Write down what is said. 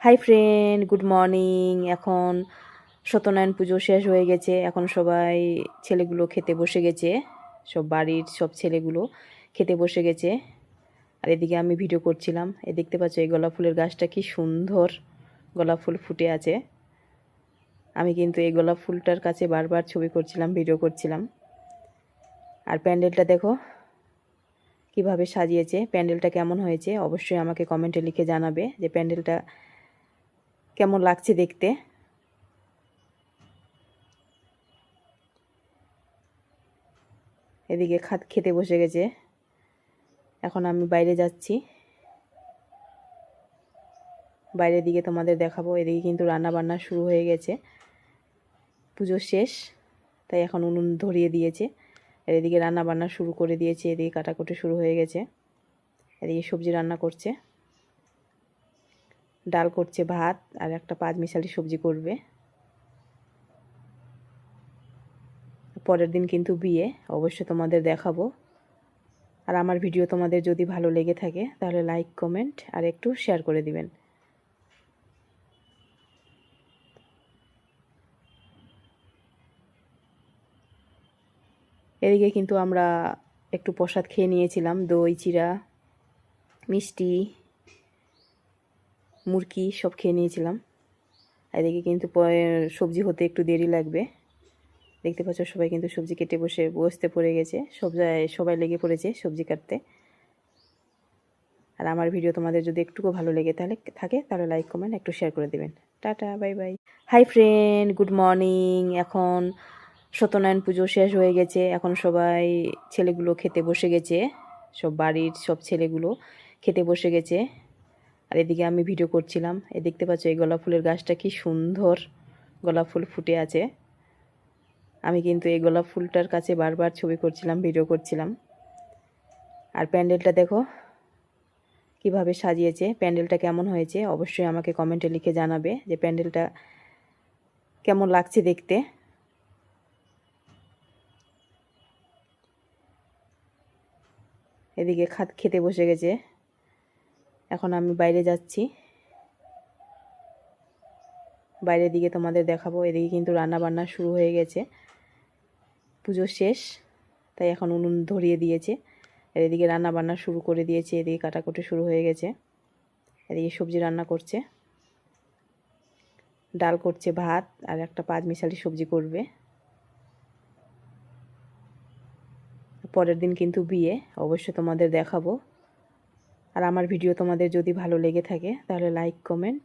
Hi friend, good morning. এখন সত্যনারায়ণ পুজো শেষ হয়ে গেছে। এখন সবাই ছেলেগুলো খেতে বসে গেছে, সব বাড়ির সব ছেলেগুলো খেতে বসে গেছে। আর এদিকে আমি ভিডিও করছিলাম। দেখতে পাচ্ছ এই গোলাপ ফুলের গাছটা কি সুন্দর গোলাপ ফুল ফুটে আছে। আমি কিন্তু এই গোলাপ ফুলটার কাছে বারবার ছবি করছিলাম, ভিডিও করছিলাম। আর প্যান্ডেলটা দেখো কিভাবে সাজিয়েছে। প্যান্ডেলটা কেমন হয়েছে অবশ্যই আমাকে কমেন্টে লিখে জানাবে যে প্যান্ডেলটা কেমন লাগছে দেখতে। এদিকে খেতে বসে গেছে। এখন আমি বাইরে যাচ্ছি, বাইরের দিকে তোমাদের দেখাবো। এদিকে কিন্তু রান্না বান্না শুরু হয়ে গেছে, পুজো শেষ তাই এখন উনুন ধরিয়ে দিয়েছে। আর এদিকে রান্না বান্না শুরু করে দিয়েছে, এদিকে কাটাকুটি শুরু হয়ে গেছে। এদিকে সবজি রান্না করছে, ডাল করছে, ভাত আর একটা পাঁচমিশালি সবজি করবে। পরের দিন কিন্তু বিয়ে, অবশ্যই তোমাদের দেখাবো। আর আমার ভিডিও তোমাদের যদি ভালো লেগে থাকে তাহলে লাইক, কমেন্ট আর একটু শেয়ার করে দিবেন। এদিকে কিন্তু আমরা একটু প্রসাদ খেয়ে নিয়েছিলাম, দই চিড়া, মিষ্টি, মুরকি সব খেয়ে নিয়েছিলাম। এদিকে কিন্তু সবজি হতে একটু দেরি লাগবে। দেখতে পাচ্ছ সবাই কিন্তু সবজি কেটে বসতে পড়ে গেছে, সবাই লেগে পড়েছে সবজি কাটতে। আর আমার ভিডিও তোমাদের যদি একটুকু ভালো লেগে তাহলে লাইক, কমেন্ট একটু শেয়ার করে দেবেন। Tata, bye bye. Hi friend, good morning. এখন সত্যনারায়ণ পুজো শেষ হয়ে গেছে। এখন সবাই ছেলেগুলো খেতে বসে গেছে, সব বাড়ির সব ছেলেগুলো খেতে বসে গেছে। আর এদিকে আমি ভিডিও করছিলাম। দেখতে পাচ্ছ এই গোলাপ ফুলের গাছটা কি সুন্দর গোলাপ ফুল ফুটে আছে। আমি কিন্তু এই গোলাপ ফুলটার কাছে বারবার ছবি করছিলাম, ভিডিও করছিলাম। আর প্যান্ডেলটা দেখো কিভাবে সাজিয়েছে। প্যান্ডেলটা কেমন হয়েছে অবশ্যই আমাকে কমেন্টে লিখে জানাবে যে প্যান্ডেলটা কেমন লাগছে দেখতে। এদিকে খেতে বসে গেছে। এখন আমি বাইরে যাচ্ছি, বাইরের দিকে তোমাদের দেখাবো। এদিকে কিন্তু রান্না বান্না শুরু হয়ে গেছে, পুজো শেষ তাই এখন উনুন ধরিয়ে দিয়েছে। আর এদিকে রান্না বান্না শুরু করে দিয়েছে, এদিকে কাটাকুটি শুরু হয়ে গেছে। এদিকে সবজি রান্না করছে, ডাল করছে, ভাত আর একটা পাঁচমিশালি সবজি করবে। পরের দিন কিন্তু বিয়ে, অবশ্যই তোমাদের দেখাবো। আর আমার ভিডিও তোমাদের যদি ভালো লেগে থাকে তাহলে লাইক, কমেন্ট